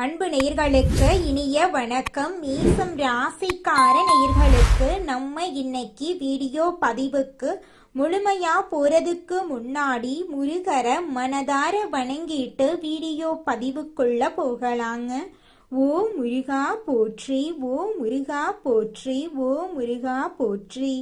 அன்பு நேயர்களுக்கு இனிய வணக்கம். மேசம் ராசிக்கார நேயர்களுக்கு நம்ம இன்னைக்கு வீடியோ பதிவுக்கு முழுமையா போறதுக்கு முன்னாடி முருகரை மனதார வணங்கிட்டு வீடியோ பதிவுக்குள்ள போகலாங்க. ஓ முருகா போற்றி, ஓ முருகா போற்றி, ஓ முருகா போற்றி.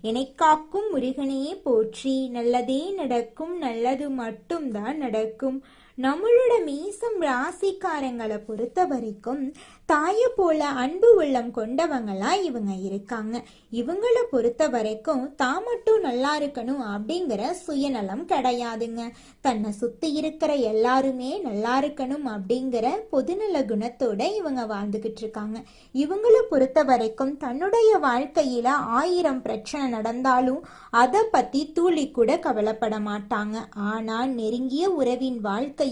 என்னை காக்கும் முருகனே போற்றி. நல்லதே நடக்கும், நல்லது மட்டும்தான் நடக்கும். நம்மளோட மேசம் ராசிக்காரங்களை பொறுத்த வரைக்கும் தாயை போல அன்பு உள்ளம் கொண்டவங்களா இவங்க இருக்காங்க. இவங்களை பொறுத்த வரைக்கும் தான் மட்டும் நல்லா இருக்கணும் அப்படிங்கிற சுயநலம் கிடையாதுங்க. தன்னை சுத்தி இருக்கிற எல்லாருமே நல்லா இருக்கணும் அப்படிங்கிற பொதுநல குணத்தோட இவங்க வாழ்ந்துகிட்டு இருக்காங்க. இவங்களை பொறுத்த வரைக்கும் தன்னுடைய வாழ்க்கையில 1000 பிரச்சனை நடந்தாலும் அதை பத்தி துளி கூட கவலைப்பட மாட்டாங்க. ஆனா நெருங்கிய உறவின் வாழ்க்கையில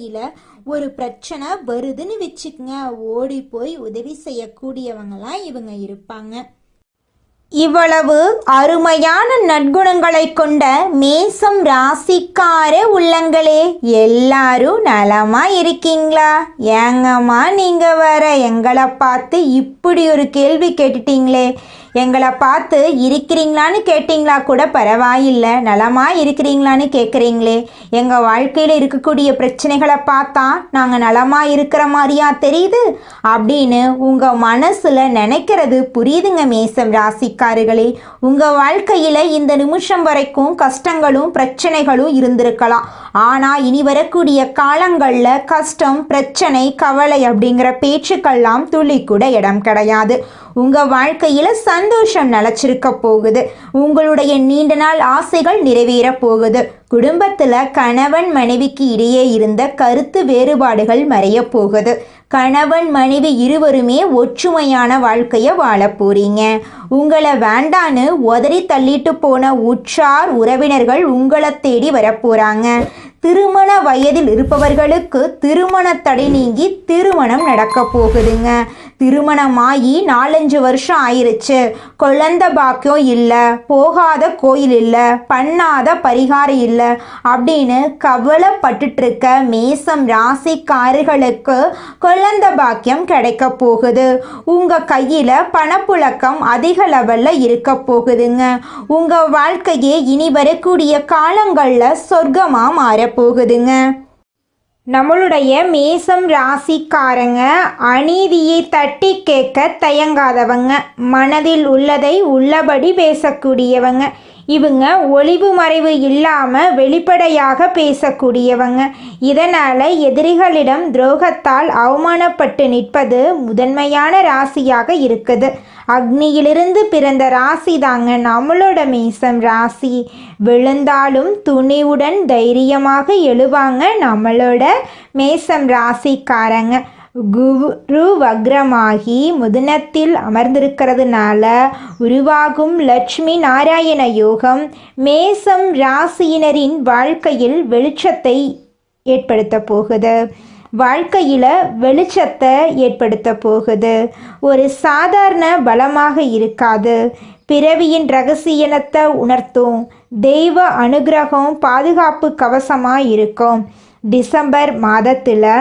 ஒரு பிரச்சனை வருதுன்னு வச்சுக்கங்க, ஓடி போய் உதவி செய்யக்கூடியவங்களா இவங்க இருப்பாங்க. இவ்வளவு அருமையான நற்குணங்களை கொண்ட மேசம் ராசிக்கார உள்ளங்களே, எல்லாரும் நலமா இருக்கீங்களா? ஏங்கம்மா நீங்க வர எங்களை பார்த்து இப்படி ஒரு கேள்வி கேட்டுட்டீங்களே. எங்களை பார்த்து இருக்கிறீங்களான்னு கேட்டிங்களா கூட பரவாயில்லை, நலமா இருக்கிறீங்களான்னு கேட்குறீங்களே. எங்கள் வாழ்க்கையில் இருக்கக்கூடிய பிரச்சனைகளை பார்த்தா நாங்கள் நலமா இருக்கிற மாதிரியா தெரியுது அப்படின்னு உங்கள் மனசில் நினைக்கிறது புரியுதுங்க மேசம் ராசிக்காரர்களே. உங்கள் வாழ்க்கையில் இந்த நிமிஷம் வரைக்கும் கஷ்டங்களும் பிரச்சனைகளும் இருந்திருக்கலாம். ஆனால் இனி வரக்கூடிய காலங்களில் கஷ்டம், பிரச்சனை, கவலை அப்படிங்கிற பேச்சுக்கெல்லாம் துளி கூட இடம் கிடையாது. உங்கள் வாழ்க்கையில் சந்தோஷம் நிலச்சிருக்க போகுது. உங்களுடைய நீண்ட நாள் ஆசைகள் நிறைவேற போகுது. குடும்பத்தில் கணவன் மனைவிக்கு இடையே இருந்த கருத்து வேறுபாடுகள் மறைய போகுது. கணவன் மனைவி இருவருமே ஒற்றுமையான வாழ்க்கையை வாழ போறீங்க. உங்களை வேண்டான்னு உதறி தள்ளிட்டு போன உற்றார் உறவினர்கள் உங்களை தேடி வரப்போறாங்க. திருமண வயதில் இருப்பவர்களுக்கு திருமண தடை நீங்கி திருமணம் நடக்க போகுதுங்க. திருமணமாகி 4-5 வருஷம் ஆயிருச்சு, குழந்தை பாக்கியம் இல்லை, போகாத கோயில் இல்லை, பண்ணாத பரிகாரம் இல்லை அப்படின்னு கவலைப்பட்டுட்டு இருக்க மேசம் ராசிக்காரர்களுக்கு குழந்தை பாக்கியம் கிடைக்க போகுது. உங்கள் கையில் பணப்புழக்கம் அதிக லெவலில் இருக்க போகுதுங்க. உங்கள் வாழ்க்கையே இனி வரக்கூடிய காலங்களில் சொர்க்கமாக மாறப்போகுதுங்க. நம்மளுடைய மேசம் ராசிக்காரங்க அநீதியை தட்டி கேட்க தயங்காதவங்க, மனதில் உள்ளதை உள்ளபடி பேசக்கூடியவங்க. இவங்க ஒளிவு மறைவு இல்லாமல் வெளிப்படையாக பேசக்கூடியவங்க. இதனால் எதிரிகளிடம் துரோகத்தால் அவமானப்பட்டு நிற்பது முதன்மையான ராசியாக இருக்குது. அக்னியிலிருந்து பிறந்த ராசி தாங்க நம்மளோட மேசம் ராசி. விழுந்தாலும் துணிவுடன் தைரியமாக எழுவாங்க நம்மளோட மேசம் ராசிக்காரங்க. குரு வக்ரமாகி முதனத்தில் அமர்ந்திருக்கிறதுனால உருவாகும் லட்சுமி நாராயண யோகம் மேசம் ராசியினரின் வாழ்க்கையில் வெளிச்சத்தை ஏற்படுத்த போகுது. வாழ்க்கையில் வெளிச்சத்தை ஏற்படுத்த போகுது. ஒரு சாதாரண பலமாக இருக்காது. பிறவியின் ரகசியத்தை உணர்த்தும். தெய்வ அனுகிரகம் பாதுகாப்பு கவசமாக இருக்கும். டிசம்பர் மாதத்தில்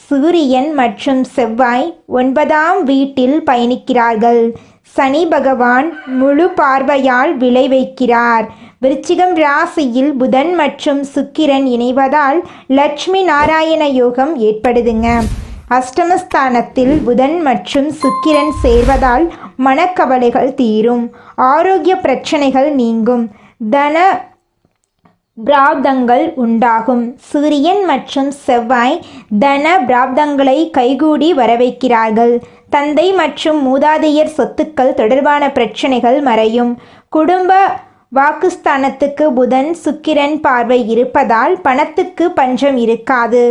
சூரியன் மற்றும் செவ்வாய் 9ஆம் வீட்டில் பயணிக்கிறார்கள். சனி பகவான் முழு பார்வையால் விளை வைக்கிறார். விருச்சிகம் ராசியில் புதன் மற்றும் சுக்கிரன் இணைவதால் லட்சுமி நாராயண யோகம் ஏற்படுதுங்க. அஷ்டமஸ்தானத்தில் புதன் மற்றும் சுக்கிரன் சேர்வதால் மனக்கவலைகள் தீரும். ஆரோக்கிய பிரச்சனைகள் நீங்கும். தன பிராப்தங்கள் உண்டாகும். சூரியன் மற்றும் செவ்வாய் தன பிராப்தங்களை கைகூடி வரவைக்கிறார்கள். தந்தை மற்றும் மூதாதையர் சொத்துக்கள் தொடர்பான பிரச்சனைகள் மறையும். குடும்ப வாக்குஸ்தானத்துக்கு புதன் சுக்கிரன் பார்வை இருப்பதால் பணத்துக்கு பஞ்சம் இருக்காது.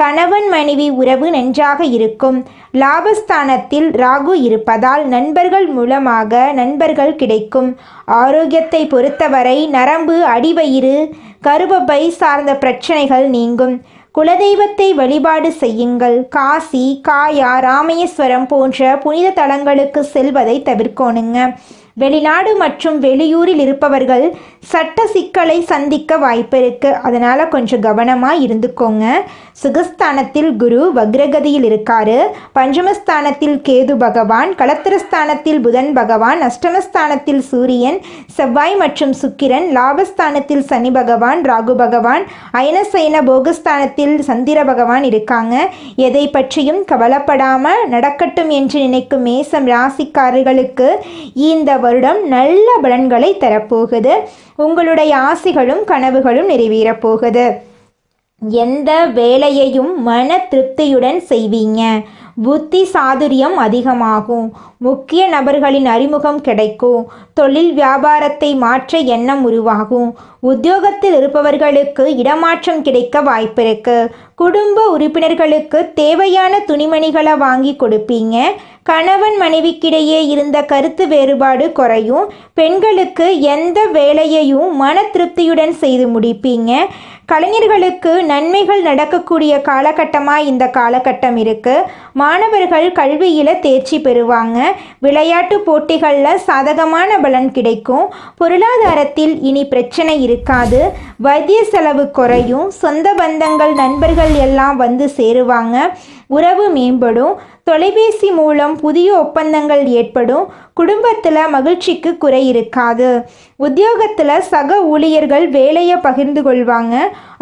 கணவன் மனைவி உறவு நன்றாக இருக்கும். லாபஸ்தானத்தில் ராகு இருப்பதால் நண்பர்கள் மூலமாக நண்பர்கள் கிடைக்கும். ஆரோக்கியத்தை பொறுத்தவரை நரம்பு, அடிவயிறு, கருப்பப்பை சார்ந்த பிரச்சனைகள் நீங்கும். குலதெய்வத்தை வழிபாடு செய்யுங்கள். காசி, காயா, ராமேஸ்வரம் போன்ற புனித தலங்களுக்கு செல்வதை தவிர்க்கணுங்க. வெளிநாடு மற்றும் வெளியூரில் இருப்பவர்கள் சட்ட சிக்கலை சந்திக்க வாய்ப்பு இருக்குது. அதனால் கொஞ்சம் கவனமாக இருந்துக்கோங்க. சுகஸ்தானத்தில் குரு வக்ரகதியில் இருக்காரு. பஞ்சமஸ்தானத்தில் கேது பகவான், களத்திரஸ்தானத்தில் புதன் பகவான், அஷ்டமஸ்தானத்தில் சூரியன், செவ்வாய் மற்றும் சுக்கிரன், லாபஸ்தானத்தில் சனி பகவான், ராகு பகவான், அயனசயன போகஸ்தானத்தில் சந்திர பகவான் இருக்காங்க. எதை பற்றியும் கவலைப்படாமல் நடக்கட்டும் என்று நினைக்கும் மேசம் ராசிக்காரர்களுக்கு இந்த வருடம் நல்ல பலன்களை தரப்போகுது. உங்களுடைய ஆசைகளும் கனவுகளும் நிறைவேறப் போகுது. எந்த வேலையையும் மன திருப்தியுடன் செய்வீங்க. புத்தி சாதுரியம் அதிகமாகும். முக்கிய நபர்களின் அறிமுகம் கிடைக்கும். தொழில் வியாபாரத்தை மாற்ற எண்ணம் உருவாகும். உத்தியோகத்தில் இருப்பவர்களுக்கு இடமாற்றம் கிடைக்க வாய்ப்பிருக்கு. குடும்ப உறுப்பினர்களுக்கு தேவையான துணிமணிகளை வாங்கி கொடுப்பீங்க. கணவன் மனைவிக்கிடையே இருந்த கருத்து வேறுபாடு குறையும். பெண்களுக்கு எந்த வேலையையும் மன திருப்தியுடன் செய்து முடிப்பீங்க. கலைஞர்களுக்கு நன்மைகள் நடக்கக்கூடிய காலகட்டமாக இந்த காலகட்டம் இருக்குது. மாணவர்கள் கல்வியில் தேர்ச்சி பெறுவாங்க. விளையாட்டு போட்டிகளில் சாதகமான பலன் கிடைக்கும். பொருளாதாரத்தில் இனி பிரச்சனை இருக்காது. வைத்திய செலவு குறையும். சொந்த பந்தங்கள் நண்பர்கள் எல்லாம் வந்து சேருவாங்க. உறவு மேம்படும். தொலைபேசி மூலம் புதிய ஒப்பந்தங்கள் ஏற்படும். குடும்பத்தில் மகிழ்ச்சிக்கு குறை இருக்காது. உத்தியோகத்தில் சக ஊழியர்கள் வேலையை பகிர்ந்து கொள்வாங்க.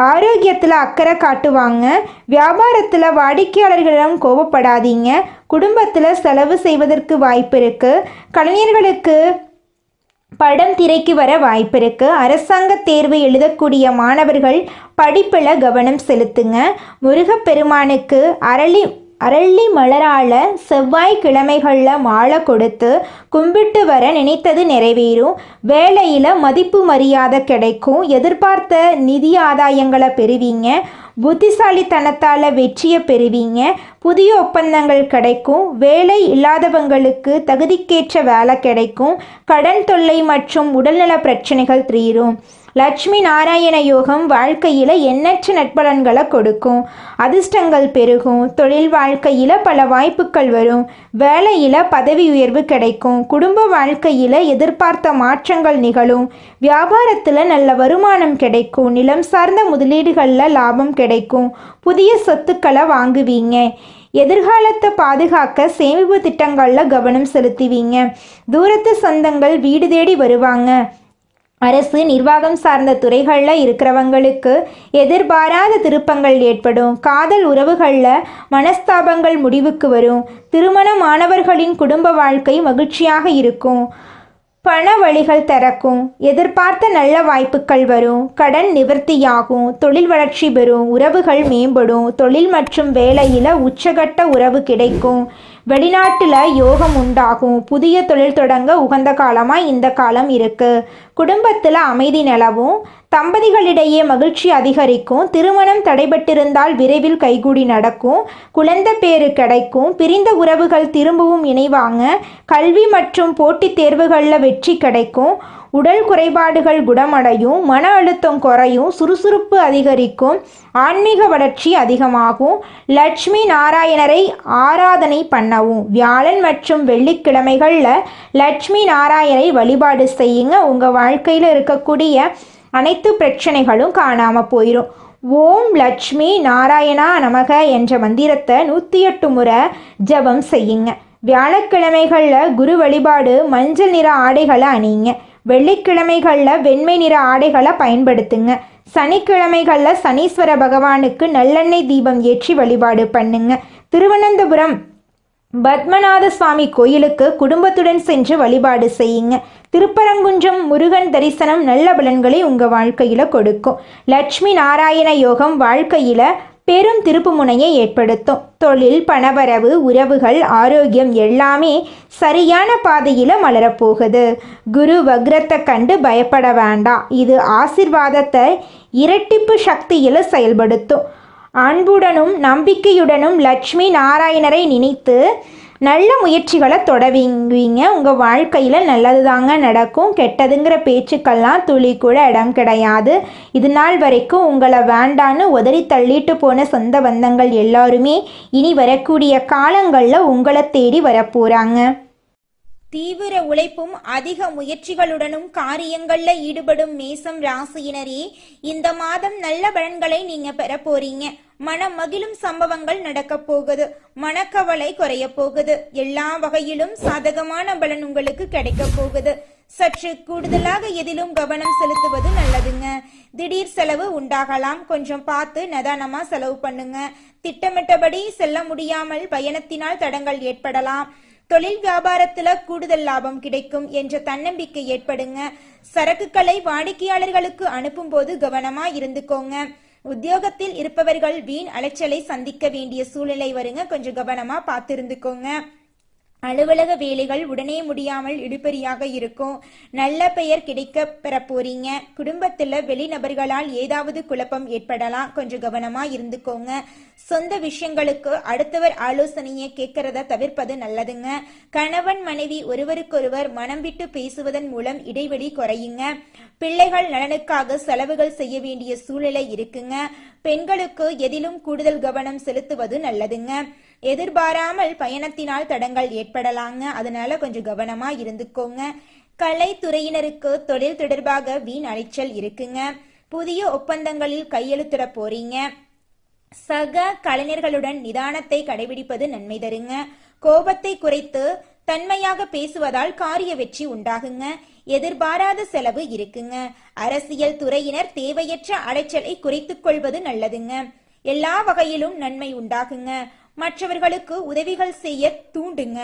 ஆரோக்கியத்தில் அக்கறை காட்டுவாங்க. வியாபாரத்தில் வாடிக்கையாளர்களிடம் கோபப்படாதீங்க. குடும்பத்தில் செலவு செய்வதற்கு வாய்ப்பு இருக்குது. கலைஞர்களுக்கு படம் திரைக்கு வர வாய்ப்பு இருக்குது. அரசாங்க தேர்வு எழுதக்கூடிய மாணவர்கள் படிப்பில் கவனம் செலுத்துங்க. முருகப்பெருமானுக்கு அரளி மலரால் செவ்வாய்க்கிழமைகளில் மாலை கொடுத்து கும்பிட்டு வர நினைத்தது நிறைவேறும். வேலையில் மதிப்பு மரியாதை கிடைக்கும். எதிர்பார்த்த நிதி ஆதாயங்களை பெறுவீங்க. புத்திசாலித்தனத்தால் வெற்றியை பெறுவீங்க. புதிய ஒப்பந்தங்கள் கிடைக்கும். வேலை இல்லாதவங்களுக்கு தகுதிக்கேற்ற வேலை கிடைக்கும். கடன் தொல்லை மற்றும் உடல்நல பிரச்சனைகள் தீரும். லட்சுமி நாராயண யோகம் வாழ்க்கையில் எண்ணற்ற நட்பலன்களை கொடுக்கும். அதிர்ஷ்டங்கள் பெருகும். தொழில் வாழ்க்கையில் பல வாய்ப்புகள் வரும். வேலையில் பதவி உயர்வு கிடைக்கும். குடும்ப வாழ்க்கையில் எதிர்பார்த்த மாற்றங்கள் நிகழும். வியாபாரத்தில் நல்ல வருமானம் கிடைக்கும். நிலம் சார்ந்த முதலீடுகளில் லாபம் கிடைக்கும். புதிய சொத்துக்களை வாங்குவீங்க. எதிர்காலத்தை பாதுகாக்க சேமிப்பு திட்டங்களில் கவனம் செலுத்துவீங்க. தூரத்து சொந்தங்கள் வீடு தேடி வருவாங்க. அரசு நிர்வாகம் சார்ந்த துறைகளில் இருக்கிறவங்களுக்கு எதிர்பாராத திருப்பங்கள் ஏற்படும். காதல் உறவுகளில் மனஸ்தாபங்கள் முடிவுக்கு வரும். திருமணமானவர்களின் குடும்ப வாழ்க்கை மகிழ்ச்சியாக இருக்கும். பண வழிகள் திறக்கும். எதிர்பார்த்த நல்ல வாய்ப்புகள் வரும். கடன் நிவர்த்தியாகும். தொழில் வளர்ச்சி பெறும். உறவுகள் மேம்படும். தொழில் மற்றும் வேலையில் உச்சகட்ட உறவு கிடைக்கும். வெளிநாட்டில் யோகம் உண்டாகும். புதிய தொழில் தொடங்க உகந்த காலமாக இந்த காலம் இருக்குது. குடும்பத்தில் அமைதி நிலவும். தம்பதிகளிடையே மகிழ்ச்சி அதிகரிக்கும். திருமணம் தடைபட்டிருந்தால் விரைவில் கைகூடி நடக்கும். குழந்தை பேறு கிடைக்கும். பிரிந்த உறவுகள் திரும்பவும் இணைவாங்க. கல்வி மற்றும் போட்டித் தேர்வுகளில் வெற்றி கிடைக்கும். உடல் குறைபாடுகள் குணமடையும். மன அழுத்தம் குறையும். சுறுசுறுப்பு அதிகரிக்கும். ஆன்மீக வளர்ச்சி அதிகமாகும். லட்சுமி நாராயணரை ஆராதனை பண்ணவும். வியாழன் மற்றும் வெள்ளிக்கிழமைகளில் லட்சுமி நாராயணரை வழிபாடு செய்யுங்க. உங்கள் வாழ்க்கையில் இருக்கக்கூடிய அனைத்து பிரச்சனைகளும் காணாமல் போயிடும். ஓம் லட்சுமி நாராயணா நமக என்ற மந்திரத்தை 108 முறை ஜபம் செய்யுங்க. வியாழக்கிழமைகளில் குரு வழிபாடு. மஞ்சள் நிற ஆடைகளை அணியுங்க. வெள்ளிக்கிழமைகளில் வெண்மை நிற ஆடைகளை பயன்படுத்துங்க. சனிக்கிழமைகளில் சனீஸ்வர பகவானுக்கு நல்லெண்ணெய் தீபம் ஏற்றி வழிபாடு பண்ணுங்க. திருவனந்தபுரம் பத்மநாத சுவாமி கோயிலுக்கு குடும்பத்துடன் சென்று வழிபாடு செய்யுங்க. திருப்பரங்குன்றம் முருகன் தரிசனம் நல்ல பலன்களை உங்கள் வாழ்க்கையில் கொடுக்கும். லட்சுமி நாராயண யோகம் வாழ்க்கையில் பெரும் திருப்புமுனையை ஏற்படுத்தும். தொழில், பணவரவு, உறவுகள், ஆரோக்கியம் எல்லாமே சரியான பாதையில் மலரப்போகுது. குரு வக்ரத்தை கண்டு பயப்பட வேண்டாம். இது ஆசிர்வாதத்தை இரட்டிப்பு சக்தியில் செயல்படுத்தும். அன்புடனும் நம்பிக்கையுடனும் லட்சுமி நாராயணரை நினைத்து நல்ல முயற்சிகளை தொடங்குவீங்க. உங்கள் வாழ்க்கையில் நல்லது தாங்க நடக்கும். கெட்டதுங்கிற பேச்சுக்கெல்லாம் துளி கூட இடம் கிடையாது. இது நாள் வரைக்கும் உங்களை வேண்டான்னு உதறி தள்ளிட்டு போன சொந்த பந்தங்கள் எல்லாருமே இனி வரக்கூடிய காலங்களில் உங்களை தேடி வரப்போகிறாங்க. தீவிர உழைப்பும் அதிக முயற்சிகளுடனும் காரியங்கள்ல ஈடுபடும் மேசம் ராசியினரே, இந்த மாதம் நல்ல பலன்களை நீங்க பெற போறீங்க. மனம் மகிழும் சம்பவங்கள் நடக்க போகுது. மனக்கவலை குறைய போகுது. எல்லா வகையிலும் சாதகமான பலன் உங்களுக்கு கிடைக்க போகுது. சற்று கூடுதலாக எதிலும் கவனம் செலுத்துவது நல்லதுங்க. திடீர் செலவு உண்டாகலாம். கொஞ்சம் பார்த்து நிதானமா செலவு பண்ணுங்க. திட்டமிட்டபடி செல்ல முடியாமல் பயணத்தினால் தடங்கள் ஏற்படலாம். தொழில் வியாபாரத்துல கூடுதல் லாபம் கிடைக்கும் என்ற தன்னம்பிக்கை ஏற்படுங்க. சரக்குகளை வாடிக்கையாளர்களுக்கு அனுப்பும் போது கவனமா இருந்துக்கோங்க. உத்தியோகத்தில் இருப்பவர்கள் வீண் அலைச்சலை சந்திக்க வேண்டிய சூழ்நிலை வருங்க. கொஞ்சம் கவனமா பார்த்து இருந்துக்கோங்க. அலுவலக வேலைகள் உடனே முடியாமல் இழுபறியாக இருக்கும். நல்ல பெயர் கிடைக்க பெற போறீங்க. குடும்பத்துல வெளிநபர்களால் ஏதாவது குழப்பம் ஏற்படலாம். கொஞ்சம் கவனமா இருந்துக்கோங்க. சொந்த விஷயங்களுக்கு அடுத்தவர் ஆலோசனையை கேட்கறத தவிர்ப்பது நல்லதுங்க. கணவன் மனைவி ஒருவருக்கொருவர் மனம் விட்டு பேசுவதன் மூலம் இடைவெளி குறையுங்க. பிள்ளைகள் நலனுக்காக செலவுகள் செய்ய வேண்டிய சூழ்நிலை இருக்குங்க. பெண்களுக்கு எதிலும் கூடுதல் கவனம் செலுத்துவது நல்லதுங்க. எதிர்பாராமல் பயணத்தினால் தடங்கள் ஏற்படலாங்க. அதனால கொஞ்சம் கவனமா இருந்துக்கோங்க. கலைத்துறையினருக்கு தொழில் தொடர்பாக வீண் அலைச்சல் இருக்குங்க. புதிய ஒப்பந்தங்களில் கையெழுத்திட போறீங்க. சக கலைஞர்களுடன் நிதானத்தை கடைபிடிப்பது நன்மை தருங்க. கோபத்தை குறைத்து தன்மையாக பேசுவதால் காரிய வெற்றி உண்டாகுங்க. எதிர்பாராத செலவு இருக்குங்க. அரசியல் துறையினர் தேவையற்ற அலைச்சலை குறைத்துக் கொள்வது நல்லதுங்க. எல்லா வகையிலும் நன்மை உண்டாகுங்க. மற்றவர்களுக்கு உதவிகள் செய்ய தூண்டுங்க.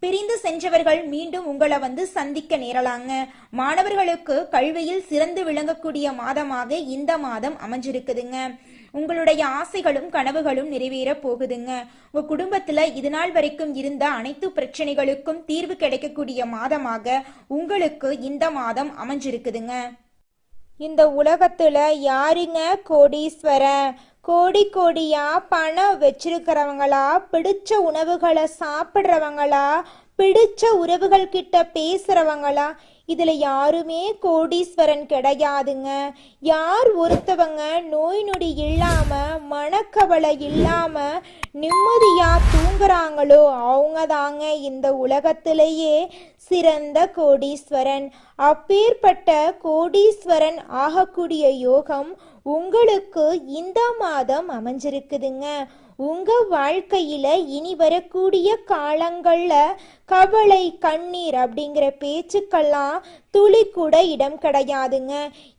பிரிந்து சென்றவர்கள் மீண்டும் உங்களை சந்திக்க நேரலாங்க. மாணவர்களுக்கு கல்வியில் சிறந்து விளங்கக்கூடிய மாதமாக இந்த மாதம் அமைஞ்சிருக்குதுங்க. உங்களுடைய ஆசைகளும் கனவுகளும் நிறைவேற போகுதுங்க. உங்க குடும்பத்துல இது நாள் வரைக்கும் இருந்த அனைத்து பிரச்சனைகளுக்கும் தீர்வு கிடைக்கக்கூடிய மாதமாக உங்களுக்கு இந்த மாதம் அமைஞ்சிருக்குதுங்க. இந்த உலகத்துல யாருங்க கோடீஸ்வரன்? கோடி கோடியா பணம் வச்சிருக்கிறவங்களா, பிடிச்ச உணவுகளை சாப்பிட்றவங்களா, பிடிச்ச உறவுகள் கிட்ட பேசுறவங்களா? இதுல யாருமே கோடீஸ்வரன் கிடையாதுங்க. யார் ஒருத்தவங்க நோய் நொடி இல்லாம மனக்கவலை இல்லாம நிம்மதியா தூங்குறாங்களோ அவங்க தாங்க இந்த உலகத்திலேயே சிறந்த கோடீஸ்வரன். அப்பேற்பட்ட கோடீஸ்வரன் ஆகக்கூடிய யோகம் உங்களுக்கு இந்த மாதம் அமைஞ்சிருக்குதுங்க. உங்க வாழ்க்கையில இனி வரக்கூடிய காலங்கள்ல கவலை கண்ணீர் அப்படிங்கிற பேச்சுக்கெல்லாம் துளி கூட இடம் கிடையாதுங்க.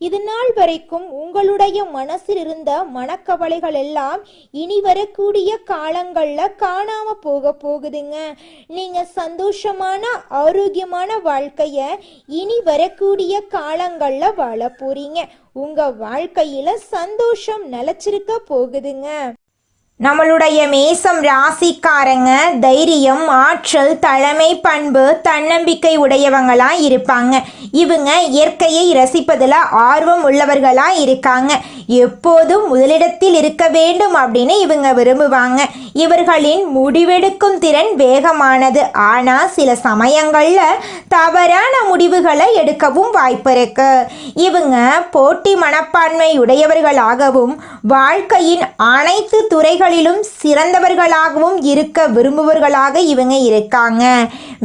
இது நாள் வரைக்கும் உங்களுடைய மனசில் இருந்த மனக்கவலைகள் எல்லாம் இனி வரக்கூடிய காலங்கள்ல காணாம போகுதுங்க. நீங்க சந்தோஷமான ஆரோக்கியமான வாழ்க்கைய இனி வரக்கூடிய காலங்கள்ல வாழ போறீங்க. உங்க வாழ்க்கையில சந்தோஷம் நிலைச்சிருக்க போகுதுங்க. நம்மளுடைய மேசம் ராசிக்காரங்க தைரியம், ஆற்றல், தலைமை பண்பு, தன்னம்பிக்கை உடையவங்களா இருப்பாங்க. இவங்க இயற்கையை ரசிப்பதில் ஆர்வம் உள்ளவர்களா இருக்காங்க. எப்போதும் முதலிடத்தில் இருக்க வேண்டும் அப்படின்னு இவங்க விரும்புவாங்க. இவர்களின் முடிவெடுக்கும் திறன் வேகமானது. ஆனால் சில சமயங்களில் தவறான முடிவுகளை எடுக்கவும் வாய்ப்பு இருக்கு. இவங்க போட்டி மனப்பான்மை உடையவர்களாகவும் வாழ்க்கையின் அனைத்து துறைகளிலும் சிறந்தவர்களாகவும் இருக்க விரும்புவர்களாக இவங்க இருக்காங்க.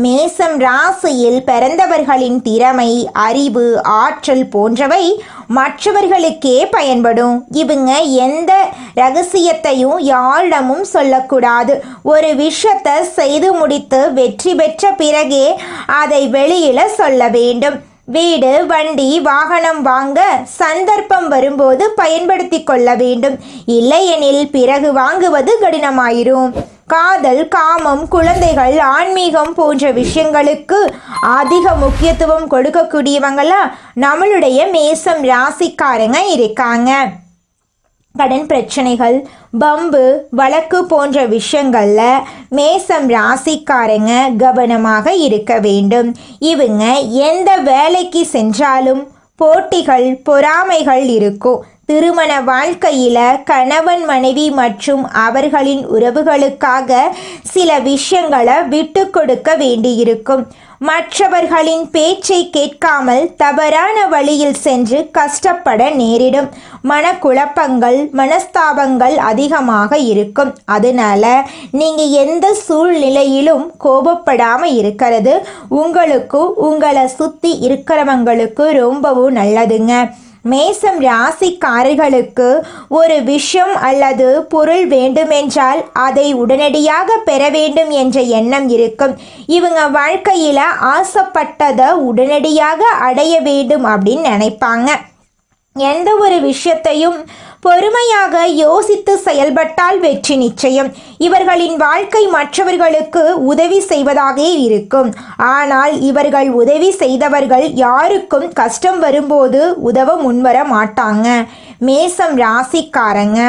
மேசம் ராசியில் பிறந்தவர்களின் திறமை, அறிவு, ஆற்றல் போன்றவை மற்றவர்களுக்கே பயன்படும். இவங்க எந்த ரகசியத்தையும் யாரிடமும் சொல்லக்கூடாது. ஒரு விஷயத்தை செய்து முடித்து வெற்றி பெற்ற பிறகே அதை வெளியில சொல்ல வேண்டும். வீடு, வண்டி, வாகனம் வாங்க சந்தர்ப்பம் வரும்போது பயன்படுத்தி கொள்ள வேண்டும். இல்லையெனில் பிறகு வாங்குவது கடினமாயிரும். காதல், காமம், குழந்தைகள், ஆன்மீகம் போன்ற விஷயங்களுக்கு அதிக முக்கியத்துவம் கொடுக்கக்கூடியவங்களா நம்மளுடைய மேசம் ராசிக்காரங்க இருக்காங்க. கடன் பிரச்சனைகள், பம்பு, வழக்கு போன்ற விஷயங்கள்ல மேசம் ராசிக்காரங்க கவனமாக இருக்க வேண்டும். இவங்க எந்த வேலைக்கு சென்றாலும் போட்டிகள், பொறாமைகள் இருக்கும். திருமண வாழ்க்கையில கணவன் மனைவி மற்றும் அவர்களின் உறவுகளுக்காக சில விஷயங்களை விட்டு கொடுக்க வேண்டியிருக்கும். மற்றவர்களின் பேச்சை கேட்காமல் தவறான வழியில் சென்று கஷ்டப்பட நேரிடும். மனக்குழப்பங்கள், மனஸ்தாபங்கள் அதிகமாக இருக்கும். அதனால நீங்கள் எந்த சூழ்நிலையிலும் கோபப்படாம இருக்கிறது உங்களுக்கு, உங்களை சுற்றி இருக்கிறவங்களுக்கு ரொம்பவும் நல்லதுங்க. மேசம் ராசிக்காரர்களுக்கு ஒரு விஷயம் அல்லது பொருள் வேண்டுமென்றால் அதை உடனடியாக பெற வேண்டும் என்ற எண்ணம் இருக்கும். இவங்க வாழ்க்கையில் ஆசைப்பட்டதை உடனடியாக அடைய வேண்டும் அப்படின்னு நினைப்பாங்க. எந்த ஒரு விஷயத்தையும் பொறுமையாக யோசித்து செயல்பட்டால் வெற்றி நிச்சயம். இவர்களின் வாழ்க்கை மற்றவர்களுக்கு உதவி செய்வதாக இருக்கும். ஆனால் இவர்கள் உதவி செய்தவர்கள் யாருக்கும் கஷ்டம் வரும்போது உதவ முன்வர மாட்டாங்க. மேசம் ராசிக்காரங்க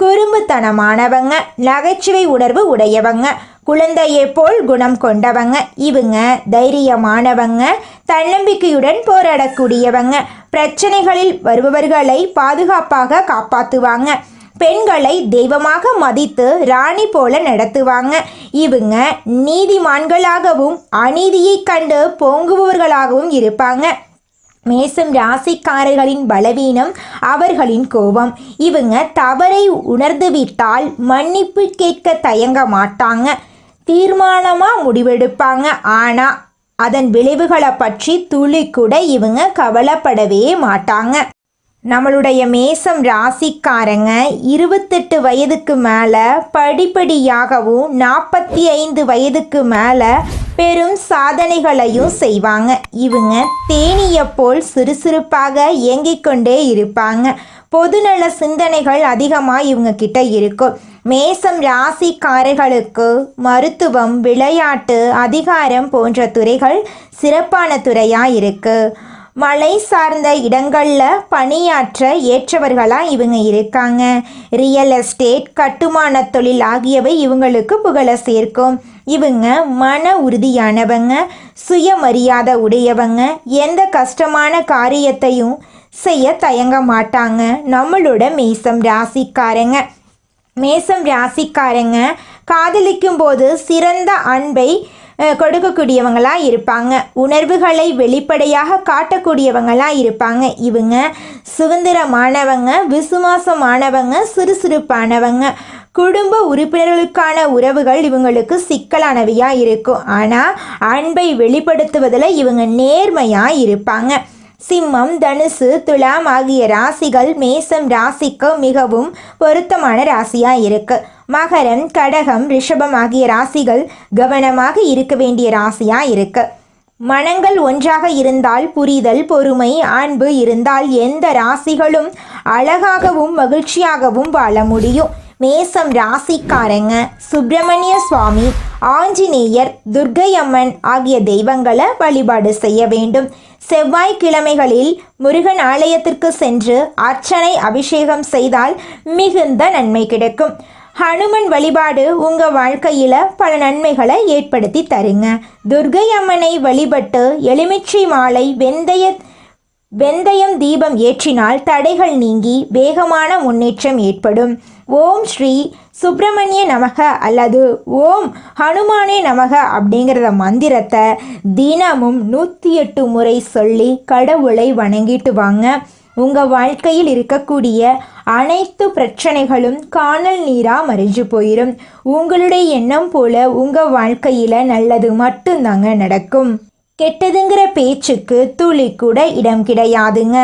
குறும்புத்தனமானவங்க, நகைச்சுவை உணர்வு உடையவங்க, குழந்தையை போல் குணம் கொண்டவங்க. இவங்க தைரியமானவங்க, தன்னம்பிக்கையுடன் போராடக்கூடியவங்க, பிரச்சனைகளில் வருபவர்களை பாதுகாப்பாக காப்பாற்றுவாங்க, பெண்களை தெய்வமாக மதித்து ராணி போல நடத்துவாங்க. இவங்க நீதிமான்களாகவும் அநீதியை கண்டு பொங்குபவர்களாகவும் இருப்பாங்க. மேசம் ராசிக்காரர்களின் பலவீனம் அவர்களின் கோபம். இவங்க தவறை உணர்ந்துவிட்டால் மன்னிப்பு கேட்க தயங்க மாட்டாங்க, தீர்மானமாக முடிவெடுப்பாங்க. ஆனால் அதன் விளைவுகளை பற்றி துளி கூட இவங்க கவலைப்படவே மாட்டாங்க. நம்மளுடைய மேசம் ராசிக்காரங்க 28 வயதுக்கு மேலே படிப்படியாகவும் 45 வயதுக்கு மேலே பெரும் சாதனைகளையும் செய்வாங்க. இவங்க தேனீயை போல் சுறுசுறுப்பாக இயங்கிக் கொண்டே இருப்பாங்க. பொதுநல சிந்தனைகள் அதிகமாக இவங்க கிட்ட இருக்கும். மேசம் ராசிக்காரர்களுக்கு மருத்துவம், விளையாட்டு, அதிகாரம் போன்ற துறைகள் சிறப்பான துறையாக இருக்குது. மலை சார்ந்த இடங்களில் பணியாற்ற ஏற்றவர்களாக இவங்க இருக்காங்க. ரியல் எஸ்டேட், கட்டுமான தொழில் ஆகியவை இவங்களுக்கு புகழ சேர்க்கும். இவங்க மன உறுதியானவங்க, சுயமரியாதை உடையவங்க, எந்த கஷ்டமான காரியத்தையும் செய்ய தயங்க மாட்டாங்க. நம்மளோட மேசம் ராசிக்காரங்க காதலிக்கும் போது சிறந்த அன்பை கொடுக்கக்கூடியவங்களாக இருப்பாங்க. உணர்வுகளை வெளிப்படையாக காட்டக்கூடியவங்களாக இருப்பாங்க. இவங்க சுதந்திரமானவங்க, விசுவாசமானவங்க, சுறுசுறுப்பானவங்க. குடும்ப உறுப்பினர்களுக்கான உறவுகள் இவங்களுக்கு சிக்கலானவையாக இருக்கும். ஆனால் அன்பை வெளிப்படுத்துவதில் இவங்க நேர்மையாக இருப்பாங்க. சிம்மம், தனுசு, துலாம் ஆகிய ராசிகள் மேசம் ராசிக்கு மிகவும் பொருத்தமான ராசியாக இருக்கு. மகரம், கடகம், ரிஷபம் ஆகிய ராசிகள் கவனமாக இருக்க வேண்டிய ராசியாக இருக்கு. மனங்கள் ஒன்றாக இருந்தால் புரிதல், பொறுமை, அன்பு இருந்தால் எந்த ராசிகளும் அழகாகவும் மகிழ்ச்சியாகவும் வாழ முடியும். மேசம் ராசிக்காரங்க சுப்பிரமணிய சுவாமி, ஆஞ்சநேயர், துர்க்கை அம்மன் ஆகிய தெய்வங்களை வழிபாடு செய்ய வேண்டும். செவ்வாய்க்கிழமைகளில் முருகன் ஆலயத்திற்கு சென்று அர்ச்சனை, அபிஷேகம் செய்தால் மிகுந்த நன்மை கிடைக்கும். ஹனுமன் வழிபாடு உங்கள் வாழ்க்கையில் பல நன்மைகளை ஏற்படுத்தி தருங்க. துர்க்கை அம்மனை வழிபட்டு எலுமிச்சை மாலை, வெந்தயம் தீபம் ஏற்றினால் தடைகள் நீங்கி வேகமான முன்னேற்றம் ஏற்படும். ஓம் ஸ்ரீ சுப்பிரமணிய நமக அல்லது ஓம் ஹனுமானே நமக அப்படிங்கிறத மந்திரத்தை தினமும் 108 முறை சொல்லி கடவுளை வணங்கிட்டு வாங்க. உங்கள் வாழ்க்கையில் இருக்கக்கூடிய அனைத்து பிரச்சனைகளும் காணல் நீராக மறைஞ்சு போயிடும். உங்களுடைய எண்ணம் போல உங்கள் வாழ்க்கையில் நல்லது மட்டும்தாங்க நடக்கும். கெட்டதுங்கிற பேச்சுக்கு துளி கூட இடம் கிடையாதுங்க.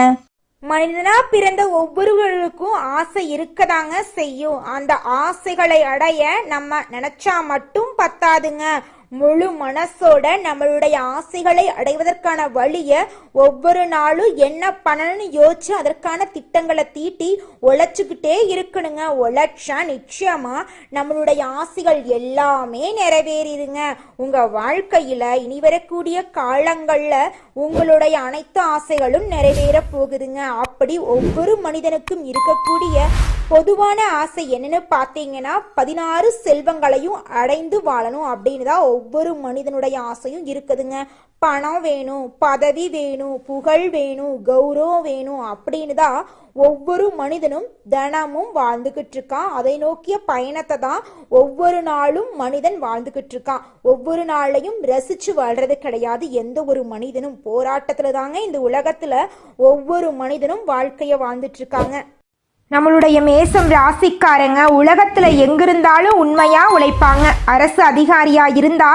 மனிதனா பிறந்த ஒவ்வொருவருக்கும் ஆசை இருக்கதாங்க செய்யும். அந்த ஆசைகளை அடைய நம்ம நினைச்சா மட்டும் பத்தாதுங்க. முழு மனசோட நம்மளுடைய ஆசைகளை அடைவதற்கான வழிய ஒவ்வொரு நாளும் என்ன பண்ணணும்னு யோசிச்சு அதற்கான திட்டங்களை தீட்டி உழைச்சுக்கிட்டே இருக்கணுங்க. உழைச்சா நிச்சயமா நம்மளுடைய ஆசைகள் எல்லாமே நிறைவேறிடுங்க. உங்க வாழ்க்கையில இனி வரக்கூடிய காலங்கள்ல உங்களுடைய அனைத்து ஆசைகளும் நிறைவேற போகுதுங்க. அப்படி ஒவ்வொரு மனிதனுக்கும் இருக்கக்கூடிய பொதுவான ஆசை என்னன்னு பார்த்தீங்கன்னா 16 செல்வங்களையும் அடைந்து வாழணும் அப்படின்னு தான் ஒவ்வொரு மனிதனுடைய ஆசையும் இருக்குதுங்க. பணம் வேணும், பதவி வேணும், புகழ் வேணும், கௌரவம் வேணும் அப்படின்னு தான் ஒவ்வொரு மனிதனும் தினமும் வாழ்ந்துகிட்டு இருக்கான். அதை நோக்கிய பயணத்தை தான் ஒவ்வொரு நாளும் மனிதன் வாழ்ந்துகிட்டு இருக்கான். ஒவ்வொரு நாளையும் ரசிச்சு வாழ்றது கிடையாது எந்த ஒரு மனிதனும். போராட்டத்துல தாங்க இந்த உலகத்துல ஒவ்வொரு மனிதனும் வாழ்க்கைய வாழ்ந்துட்டு இருக்காங்க. நம்மளுடைய மேசம் ராசிக்காரங்க உலகத்துல எங்கிருந்தாலும் உண்மையா உழைப்பாங்க. அரசு அதிகாரியா இருந்தா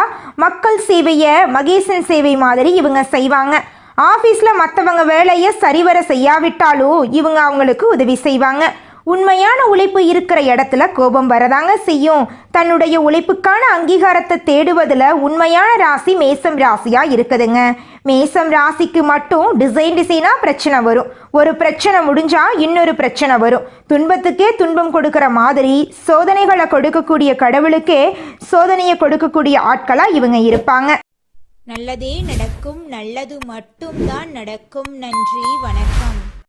மக்கள் சேவையை மகேசன் சேவை மாதிரி இவங்க செய்வாங்க. ஆபீஸ்ல மற்றவங்க வேலையை சரிவர செய்யாவிட்டாலும் இவங்க அவங்களுக்கு உதவி செய்வாங்க. உண்மையான உழைப்பு இருக்கிற இடத்துல கோபம் வரதாங்க செய்யும். தன்னுடைய உழைப்புக்கான அங்கீகாரத்தை தேடுவதில் உண்மையான ராசி மேசம் ராசியா இருக்குதுங்க. மேசம் ராசிக்கு மட்டும் டிசைனா பிரச்சனை வரும். ஒரு பிரச்சனை முடிஞ்சா இன்னொரு பிரச்சனை வரும். துன்பத்துக்கே துன்பம் கொடுக்கிற மாதிரி சோதனைகளை கொடுக்கக்கூடிய கடவுளுக்கே சோதனையை கொடுக்கக்கூடிய ஆட்களா இவங்க இருப்பாங்க. நல்லதே நடக்கும், நல்லது மட்டும்தான் நடக்கும். நன்றி, வணக்கம்.